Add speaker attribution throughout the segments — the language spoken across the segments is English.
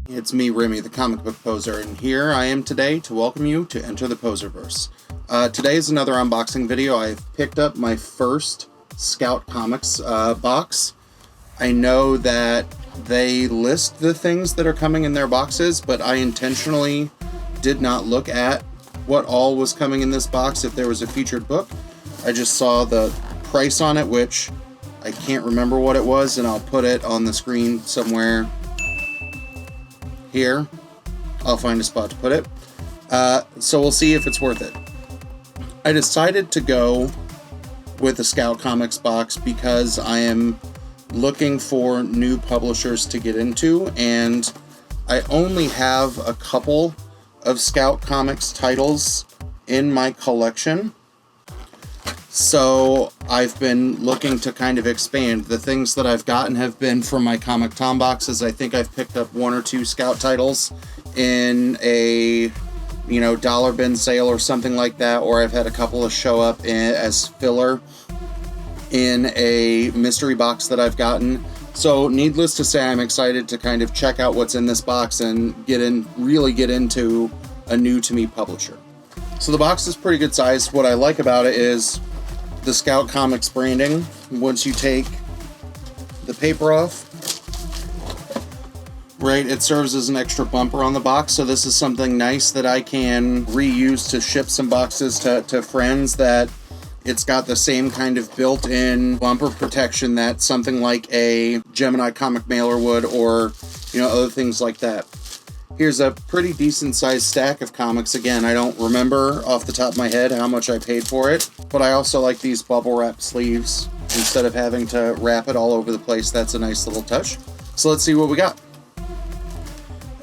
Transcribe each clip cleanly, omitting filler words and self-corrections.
Speaker 1: It's me, Remy, the comic book poser, and here I am today to welcome you to Enter the Poserverse. Today is another unboxing video. I've picked up my first Scout Comics box. I know that they list the things that are coming in their boxes, but I intentionally did not look at what all was coming in this box if there was a featured book. I just saw the price on it, which I can't remember what it was, and I'll put it on the screen somewhere here. I'll find a spot to put it. So we'll see if it's worth it. I decided to go with the Scout Comics box because I am looking for new publishers to get into, and I only have a couple of Scout Comics titles in my collection. So I've been looking to kind of expand. The things that I've gotten have been from my Comic Tom boxes. I think I've picked up one or two Scout titles in a, dollar bin sale or something like that, or I've had a couple of show up as filler in a mystery box that I've gotten. So needless to say, I'm excited to kind of check out what's in this box and really get into a new to me publisher. So the box is pretty good size. What I like about it is the Scout Comics branding. Once you take the paper off, right, it serves as an extra bumper on the box. So this is something nice that I can reuse to ship some boxes to friends, that it's got the same kind of built-in bumper protection that something like a Gemini comic mailer would, or other things like that. Here's a pretty decent sized stack of comics. Again, I don't remember off the top of my head how much I paid for it, but I also like these bubble wrap sleeves. Instead of having to wrap it all over the place, that's a nice little touch. So let's see what we got.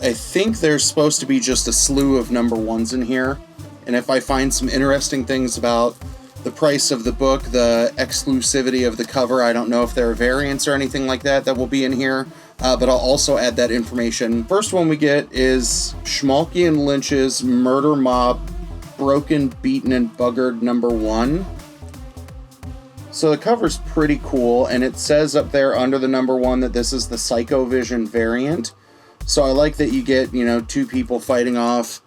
Speaker 1: I think there's supposed to be just a slew of number ones in here, and if I find some interesting things about the price of the book, the exclusivity of the cover, I don't know if there are variants or anything like that will be in here. But I'll also add that information. First one we get is Schmalke and Lynch's Murder Mob Broken, Beaten, and Buggered #1. So the cover's pretty cool, and it says up there under the #1 that this is the Psycho Vision variant. So I like that you get, two people fighting off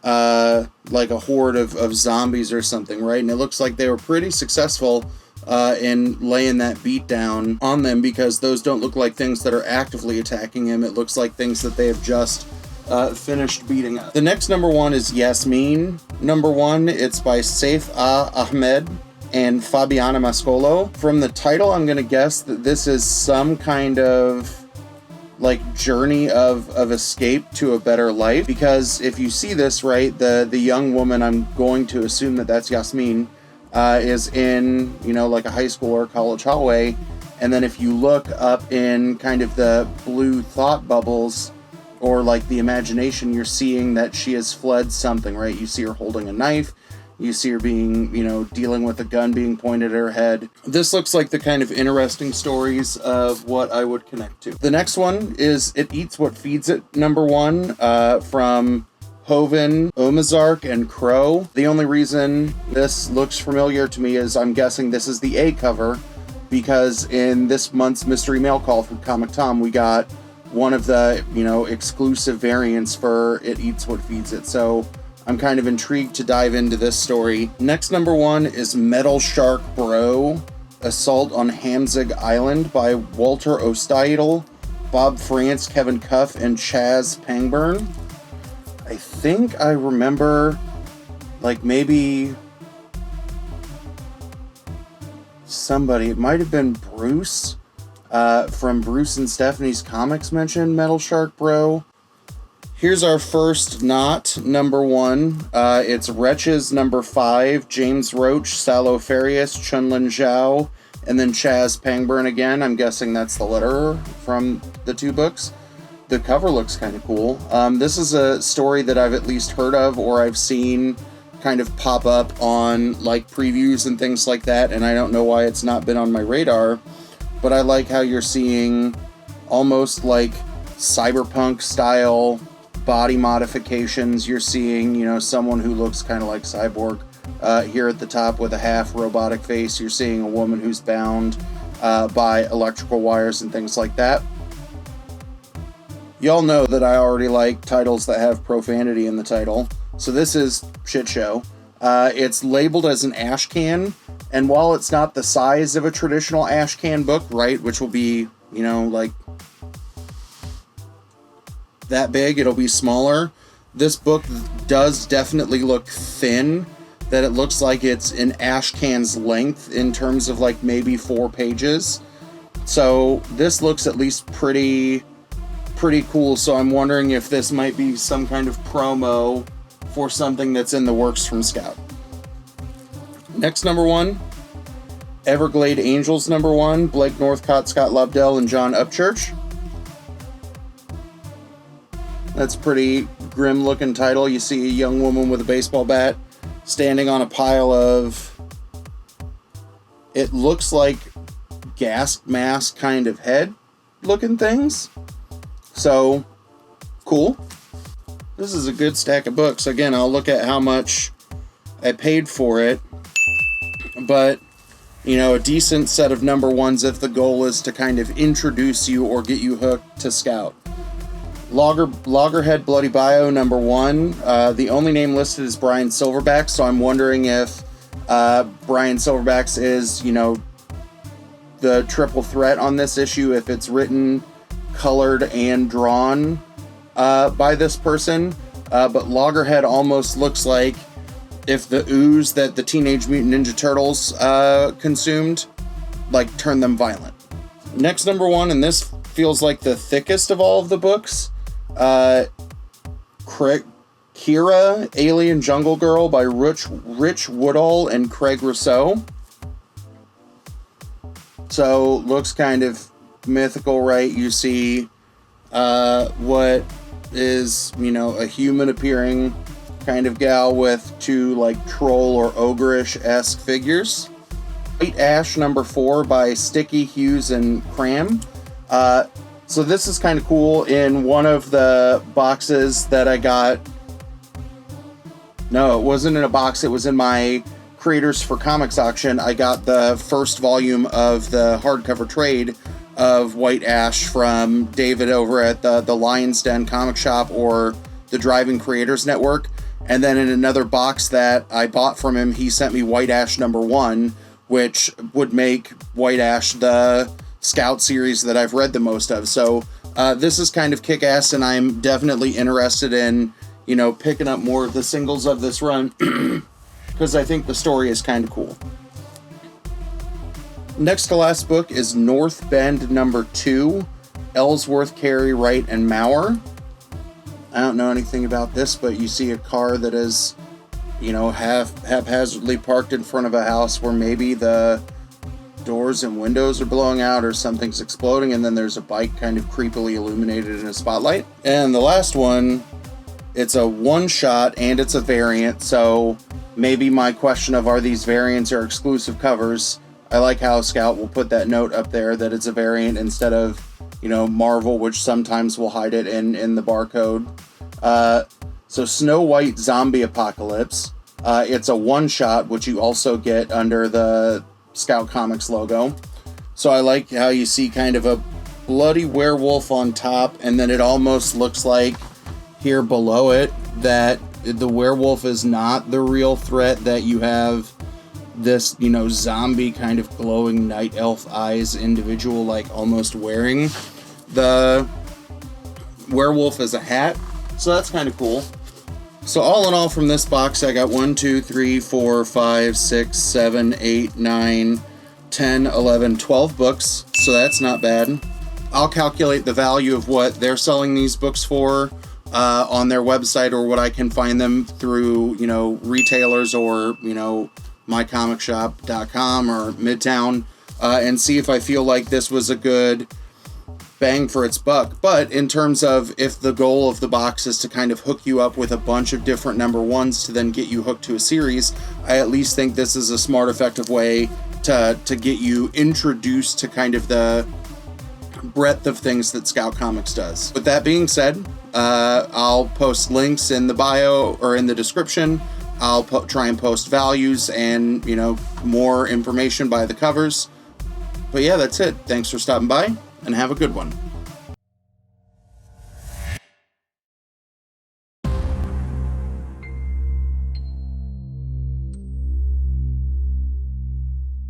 Speaker 1: like a horde of zombies or something, right? And it looks like they were pretty successful in laying that beat down on them, because those don't look like things that are actively attacking him. It looks like things that they have just finished beating up. The next #1 is Yasmin #1. It's by Saif Ahmed and Fabiana Mascolo. From the title, I'm going to guess that this is some kind of journey of escape to a better life, because if you see this, right, the young woman, I'm going to assume that that's Yasmin, is in, like a high school or college hallway. And then if you look up in kind of the blue thought bubbles, or like the imagination, you're seeing that she has fled something, right? You see her holding a knife. You see her being, dealing with a gun being pointed at her head. This looks like the kind of interesting stories of what I would connect to. The next one is It Eats What Feeds It #1, from Hoven, Omazark, and Crow. The only reason this looks familiar to me is I'm guessing this is the A cover, because in this month's mystery mail call from Comic Tom, we got one of the, exclusive variants for It Eats What Feeds It. So I'm kind of intrigued to dive into this story. Next #1 is Metal Shark Bro, Assault on Hamzig Island by Walter Osteidel, Bob France, Kevin Cuff, and Chaz Pangburn. I think I remember, maybe somebody, it might have been Bruce, from Bruce and Stephanie's Comics, mentioned Metal Shark Bro. Here's our first #1. It's Wretches #5, James Roach, Salo Farias, Chunlin Zhao, and then Chaz Pangburn again. I'm guessing that's the letterer from the two books. The cover looks kind of cool. This is a story that I've at least heard of, or I've seen kind of pop up on previews and things like that, and I don't know why it's not been on my radar, but I like how you're seeing almost cyberpunk style body modifications. You're seeing, someone who looks kind of like Cyborg here at the top with a half robotic face. You're seeing a woman who's bound by electrical wires and things like that. Y'all know that I already like titles that have profanity in the title. So this is Shit Show. It's labeled as an ash can, and while it's not the size of a traditional ash can book, right, which will be, you know, like that big, it'll be smaller. This book does definitely look thin, that it looks like it's an ash can's length in terms of like maybe 4 pages. So this looks at least pretty cool. So I'm wondering if this might be some kind of promo for something that's in the works from Scout. Next number 1, Everglade Angels number 1, Blake Northcott, Scott Lobdell, and John Upchurch. That's a pretty grim looking title. You see a young woman with a baseball bat standing on a pile of, it looks like gas mask kind of head looking things. So cool. This is a good stack of books. Again, I'll look at how much I paid for it, but you know, a decent set of number 1s if the goal is to kind of introduce you or get you hooked to Scout. Loggerhead Bloody Bio number 1. The only name listed is Brian Silverback, so I'm wondering if Brian Silverbacks is, you know, the triple threat on this issue, if it's written, colored, and drawn by this person. But Loggerhead almost looks like if the ooze that the Teenage Mutant Ninja Turtles consumed, like, turned them violent. Next number 1, and this feels like the thickest of all of the books, Kira, Alien Jungle Girl by Rich Woodall and Craig Rousseau. So, looks kind of mythical, right? You see what is, you know, a human appearing kind of gal with 2 like troll or ogreish-esque figures. White Ash number 4 by Sticky, Hughes, and Cram. So this is kind of cool. In one of the boxes that I got, no, it wasn't in a box, it was in my Creators for Comics auction. I got the first volume of the hardcover trade of White Ash from David over at the Lion's Den comic shop or the Driving Creators Network. And then in another box that I bought from him, he sent me White Ash number 1, which would make White Ash the Scout series that I've read the most of. So this is kind of kick-ass, and I'm definitely interested in, you know, picking up more of the singles of this run because I think the story is kind of cool. Next to last book is North Bend number 2, Ellsworth, Carey, Wright, and Maurer. I don't know anything about this, but you see a car that is, you know, haphazardly parked in front of a house where maybe the doors and windows are blowing out or something's exploding, and then there's a bike kind of creepily illuminated in a spotlight. And the last one, it's a one-shot and it's a variant, so maybe my question of are these variants or exclusive covers, I like how Scout will put that note up there that it's a variant instead of, you know, Marvel, which sometimes will hide it in the barcode. So Snow White Zombie Apocalypse. It's a one-shot, which you also get under the Scout Comics logo. So I like how you see kind of a bloody werewolf on top, and then it almost looks like here below it that the werewolf is not the real threat, that you have this, you know, zombie kind of glowing night elf eyes individual, like almost wearing the werewolf as a hat. So that's kind of cool. So all in all, from this box, I got 1, 2, 3, 4, 5, 6, 7, 8, 9, 10, 11, 12 books. So that's not bad. I'll calculate the value of what they're selling these books for on their website, or what I can find them through, you know, retailers or, you know, mycomicshop.com or Midtown, and see if I feel like this was a good bang for its buck. But in terms of if the goal of the box is to kind of hook you up with a bunch of different number 1s to then get you hooked to a series, I at least think this is a smart, effective way to get you introduced to kind of the breadth of things that Scout Comics does. With that being said, I'll post links in the bio or in the description. I'll try and post values and, you know, more information by the covers. But yeah, that's it. Thanks for stopping by, and have a good one.